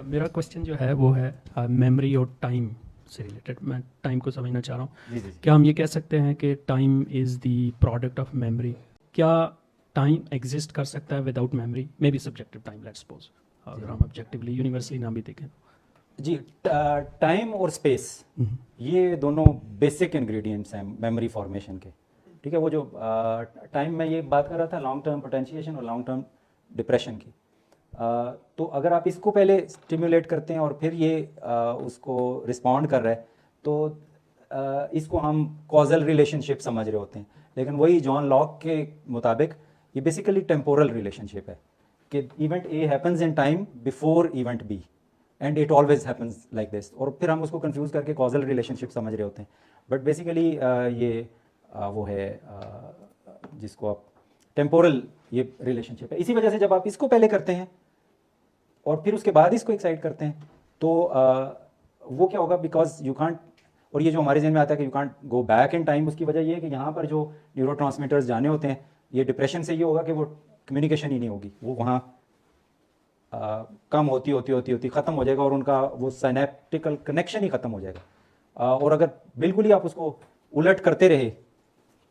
मेरा क्वेश्चन जो है वो है मेमोरी और टाइम से रिलेटेड। मैं टाइम को समझना चाह रहा हूँ। जी जी क्या हम ये कह सकते हैं कि time is the product of memory? क्या टाइम एग्जिस्ट कर सकता है without memory? May be subjective time, let's suppose, अगर हम ऑब्जेक्टिवली यूनिवर्सली ना भी देखें। जी। टाइम और स्पेस ये दोनों बेसिक इंग्रेडिएंट्स हैं मेमोरी फॉर्मेशन के। ठीक है, वो जो टाइम में ये बात कर रहा था लॉन्ग टर्म पोटेंशिएशन और लॉन्ग टर्म डिप्रेशन की। तो अगर आप इसको पहले स्टिमुलेट करते हैं और फिर ये उसको रिस्पॉन्ड कर रहा है तो इसको हम कॉजल रिलेशनशिप समझ रहे होते हैं। लेकिन वही जॉन लॉक के मुताबिक ये बेसिकली टेम्पोरल रिलेशनशिप है कि event A happens in time before event B and it always happens like this. और फिर हम उसको कंफ्यूज करके कॉजल रिलेशनशिप समझ रहे होते हैं। बट बेसिकली ये वो है जिसको आप टेम्पोरल ये रिलेशनशिप है। इसी वजह से जब आप इसको पहले करते हैं और फिर उसके बाद इसको एक्साइट करते हैं तो वो क्या होगा, बिकॉज यू कांट, और ये जो हमारे जहन में आता है कि you can't go back in time, उसकी वजह ये है कि यहाँ पर जो न्यूरोट्रांसमीटर्स जाने होते हैं, ये डिप्रेशन से ये होगा कि वो कम्युनिकेशन ही नहीं होगी, वो वहाँ कम होती ख़त्म हो जाएगा और उनका वो साइनेप्टिकल कनेक्शन ही ख़त्म हो जाएगा। और अगर बिल्कुल ही आप उसको उलट करते रहे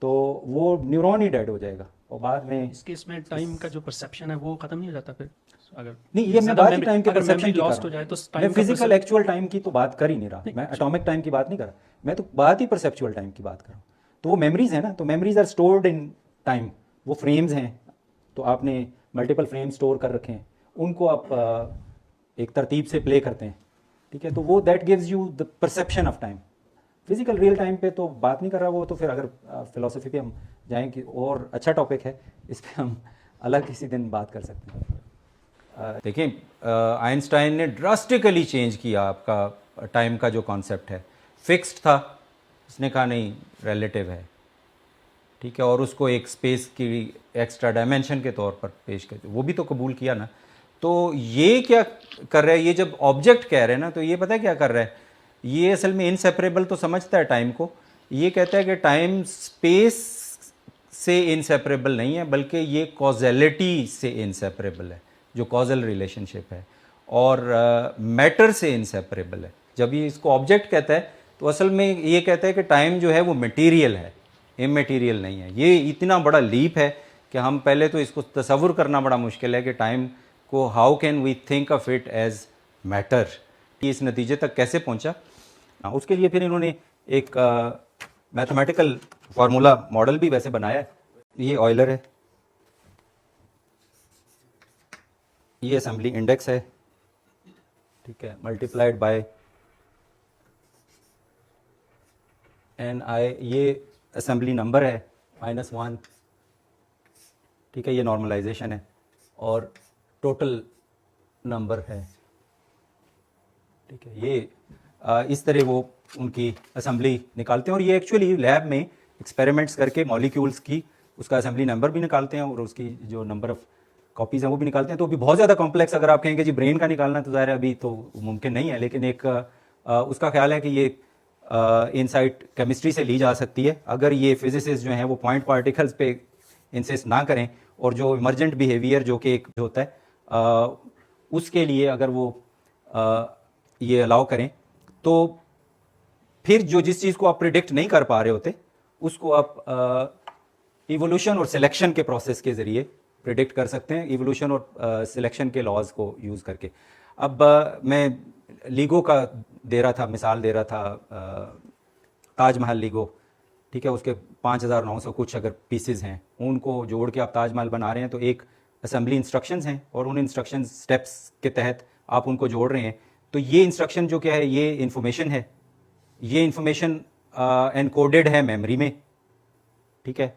तो वो न्यूरॉन ही डेड हो जाएगा और बाद में इस केस में टाइम का जो परसेप्शन है वो खत्म नहीं हो जाता फिर? अगर नहीं, ये मैं बात ही टाइम के परसेप्शन की लॉस्ट कर हो रहा जाए तो हूँ। मैं फिजिकल एक्चुअल टाइम की तो बात कर ही नहीं रहा, मैं एटॉमिक टाइम की बात नहीं कर रहा, मैं तो बात ही परसेप्चुअल टाइम की बात कर रहा हूँ। तो वो मेमोरीज है ना, तो memories are stored in time, वो फ्रेम्स हैं, तो आपने मल्टीपल फ्रेम स्टोर कर रखे हैं, उनको आप एक तरतीब से प्ले करते हैं। ठीक है, तो वो that gives you the perception of time. Physical real time पे तो बात नहीं कर रहा वो, तो फिर अगर फिलोसफी पे हम जाएं कि और अच्छा टॉपिक है, इस पे हम अलग किसी दिन बात कर सकते हैं। देखिए आइंस्टाइन ने ड्रास्टिकली चेंज किया आपका टाइम का जो कॉन्सेप्ट है। फिक्स्ड था, उसने कहा नहीं रिलेटिव है, ठीक है, और उसको एक स्पेस की एक्स्ट्रा डायमेंशन के तौर पर पेश कर, वो भी तो कबूल किया ना। तो ये क्या कर रहा है, ये जब ऑब्जेक्ट कह रहे हैं ना, तो ये पता है क्या कर रहा है, ये असल में इनसेपरेबल तो समझता है टाइम को। ये कहता है कि टाइम स्पेस से इनसेपरेबल नहीं है, बल्कि ये कॉजेलिटी से इनसेपरेबल है, जो कॉजल रिलेशनशिप है, और मैटर से इनसेपरेबल है। जब ये इसको ऑब्जेक्ट कहता है तो असल में ये कहता है कि टाइम जो है वो मटेरियल है, इमटेरियल नहीं है। ये इतना बड़ा लीप है कि हम पहले तो इसको तसव्वुर करना बड़ा मुश्किल है कि टाइम को how can we think of it as matter. इस नतीजे तक कैसे पहुंचा, उसके लिए फिर इन्होंने एक मैथमेटिकल फार्मूला मॉडल भी वैसे बनाया है। ये ऑयलर है, ये असेंबली इंडेक्स है, ठीक है, मल्टीप्लाइड बाय एन आई, ये असेंबली नंबर है -1, ठीक है, ये नॉर्मलाइजेशन है, और टोटल नंबर है, ठीक है। ये इस तरह वो उनकी असेंबली निकालते हैं, और ये एक्चुअली लैब में एक्सपेरिमेंट्स करके मॉलिक्यूल्स की उसका असेंबली नंबर भी निकालते हैं और उसकी जो नंबर ऑफ कॉपीज हैं वो भी निकालते हैं। तो अभी बहुत ज़्यादा कॉम्प्लेक्स, अगर आप कहेंगे जी ब्रेन का निकालना तो ज़ाहिर है अभी तो मुमकिन नहीं है, लेकिन एक उसका ख्याल है कि ये इनसाइट केमिस्ट्री से ली जा सकती है, अगर ये फिजिसिस्ट जो हैं वो पॉइंट पार्टिकल्स पे इंसिस्ट ना करें, और जो इमरजेंट बिहेवियर जो कि एक होता है उसके लिए अगर वो ये अलाउ करें, तो फिर जो जिस चीज़ को आप प्रिडिक्ट नहीं कर पा रहे होते उसको आप इवोल्यूशन और सिलेक्शन के प्रोसेस के ज़रिए प्रिडिक्ट कर सकते हैं, इवोल्यूशन और सिलेक्शन के लॉज को यूज़ करके। अब मैं लीगो का दे रहा था, मिसाल दे रहा था, ताजमहल लीगो, ठीक है, उसके 5900 कुछ अगर पीसेस हैं, उनको जोड़ के आप ताजमहल बना रहे हैं, तो एक असेंबली इंस्ट्रक्शंस हैं और उन इंस्ट्रक्शन स्टेप्स के तहत आप उनको जोड़ रहे हैं। तो ये इंस्ट्रक्शन जो क्या है, ये इंफॉर्मेशन है, ये इंफॉर्मेशन एनकोडेड है मेमोरी में, ठीक है,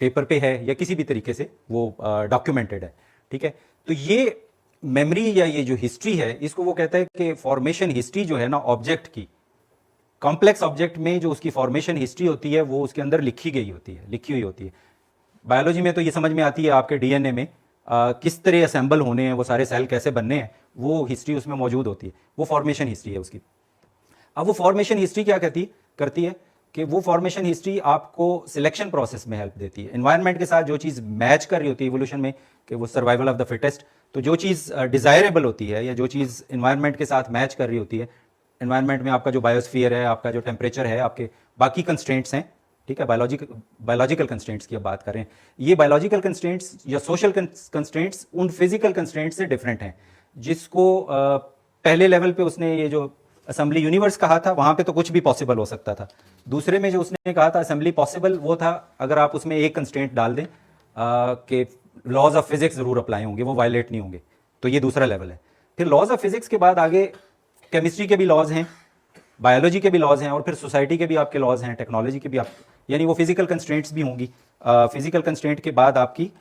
पेपर पे है या किसी भी तरीके से वो डॉक्यूमेंटेड है, ठीक है। तो ये मेमोरी या ये जो हिस्ट्री है, इसको वो कहता है कि फॉर्मेशन हिस्ट्री जो है ना ऑब्जेक्ट की, कॉम्प्लेक्स ऑब्जेक्ट में जो उसकी फॉर्मेशन हिस्ट्री होती है वो उसके अंदर लिखी गई होती है, लिखी हुई होती है। बायोलॉजी में तो ये समझ में आती है, आपके डीएनए में किस तरह असेंबल होने हैं, वो सारे सेल कैसे बनने हैं, वो हिस्ट्री उसमें मौजूद होती है, वो फॉर्मेशन हिस्ट्री है उसकी। अब वो फॉर्मेशन हिस्ट्री क्या करती है कि वो फॉर्मेशन हिस्ट्री आपको सिलेक्शन प्रोसेस में हेल्प देती है। एनवायरनमेंट के साथ जो चीज़ मैच कर रही होती है इवोल्यूशन में, कि वो सर्वाइवल ऑफ द फिटेस्ट, तो जो चीज़ डिज़ायरेबल होती है या जो चीज़ इन्वायरमेंट के साथ मैच कर रही होती है, इन्वायरमेंट में आपका जो बायोस्फीयर है, आपका जो टेम्परेचर है, आपके बाकी कंस्ट्रेंट्स हैं, ठीक है, बायोलॉजिकल कंस्ट्रेंट्स की अब बात करें, ये बायोलॉजिकल कंस्ट्रेंट्स या सोशल कंस्ट्रेंट्स उन फिजिकल कंस्ट्रेंट्स से डिफरेंट हैं, जिसको पहले लेवल पे उसने ये जो असेंबली यूनिवर्स कहा था, वहां पे तो कुछ भी पॉसिबल हो सकता था। दूसरे में जो उसने कहा था असेंबली पॉसिबल, वो था अगर आप उसमें एक कंस्ट्रेंट डाल दें कि लॉज ऑफ फिजिक्स जरूर अप्लाई होंगे, वो वायलेट नहीं होंगे, तो ये दूसरा लेवल है। फिर लॉज ऑफ फिजिक्स के बाद आगे केमिस्ट्री के भी लॉज हैं, बायोलॉजी के भी लॉज हैं, और फिर सोसाइटी के भी आपके लॉज हैं, टेक्नोलॉजी के भी आप, यानी वो फिजिकल कंस्ट्रेंट्स भी होंगी। फिजिकल कंस्ट्रेंट के बाद आपकी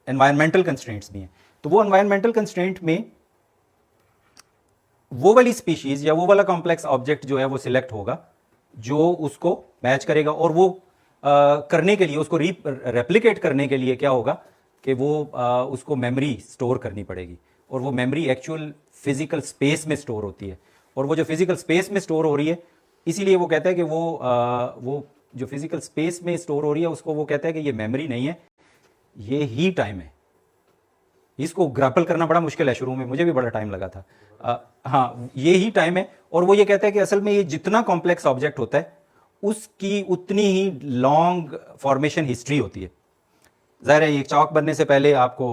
एनवायरमेंटल कंस्ट्रेंट्स भी हैं। तो वो एनवायरमेंटल कंस्ट्रेंट में वो वाली स्पीशीज या वो वाला कॉम्प्लेक्स ऑब्जेक्ट जो है वो सिलेक्ट होगा जो उसको मैच करेगा, और वो करने के लिए, उसको रेप्लिकेट करने के लिए क्या होगा कि वो उसको मेमोरी स्टोर करनी पड़ेगी, और वो मेमोरी एक्चुअल फिजिकल स्पेस में स्टोर होती है। और वो जो फिजिकल स्पेस में स्टोर हो रही है, इसीलिए वो कहता है कि वो जो फिजिकल स्पेस में स्टोर हो रही है उसको वो कहता है कि ये मेमोरी नहीं है, ये ही टाइम है। इसको ग्रैपल करना बड़ा मुश्किल है, शुरू में मुझे भी बड़ा टाइम लगा था। हाँ, ये ही टाइम है। और वो ये कहता है कि असल में ये जितना कॉम्प्लेक्स ऑब्जेक्ट होता है उसकी उतनी ही लॉन्ग फॉर्मेशन हिस्ट्री होती है। जाहिर है, ये चौक बनने से पहले आपको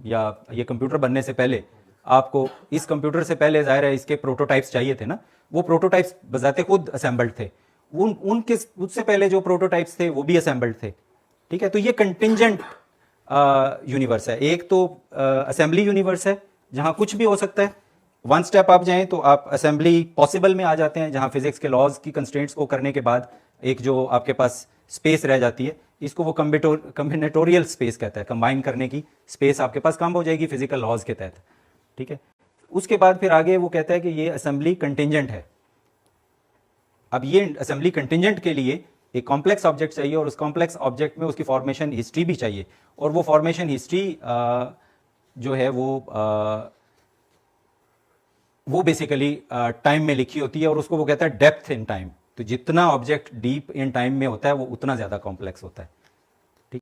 या ये कंप्यूटर बनने से पहले आपको, इस कंप्यूटर से पहले जाहिर है इसके प्रोटोटाइप्स चाहिए थे ना, वो प्रोटोटाइप्स बजाते खुद असेंबल्ड थे। उनके उससे पहले जो प्रोटोटाइप्स थे वो भी असेंबल्ड थे, ठीक है। तो ये कंटिंजेंट यूनिवर्स है। एक तो असेंबली यूनिवर्स है जहां कुछ भी हो सकता है, वन स्टेप आप जाएं तो आप असेंबली पॉसिबल में आ जाते हैं, जहां फिजिक्स के लॉज की कंस्ट्रेंट्स को करने के बाद एक जो आपके पास स्पेस रह जाती है, इसको वो कम्बिनेटोरियल स्पेस कहता है। कंबाइन करने की स्पेस आपके पास कम हो जाएगी फिजिकल लॉज के तहत, ठीक है। उसके बाद फिर आगे वो कहता है कि ये असेंबली कंटिंजेंट है। अब ये असेंबली कंटिंजेंट के लिए एक कॉम्प्लेक्स ऑब्जेक्ट चाहिए, और उस कॉम्प्लेक्स ऑब्जेक्ट में उसकी फॉर्मेशन हिस्ट्री भी चाहिए, और वो फॉर्मेशन हिस्ट्री जो है वो बेसिकली टाइम में लिखी होती है, और उसको वो कहता है डेप्थ इन टाइम। तो जितना ऑब्जेक्ट डीप इन टाइम में होता है वो उतना ज़्यादा कॉम्प्लेक्स होता है।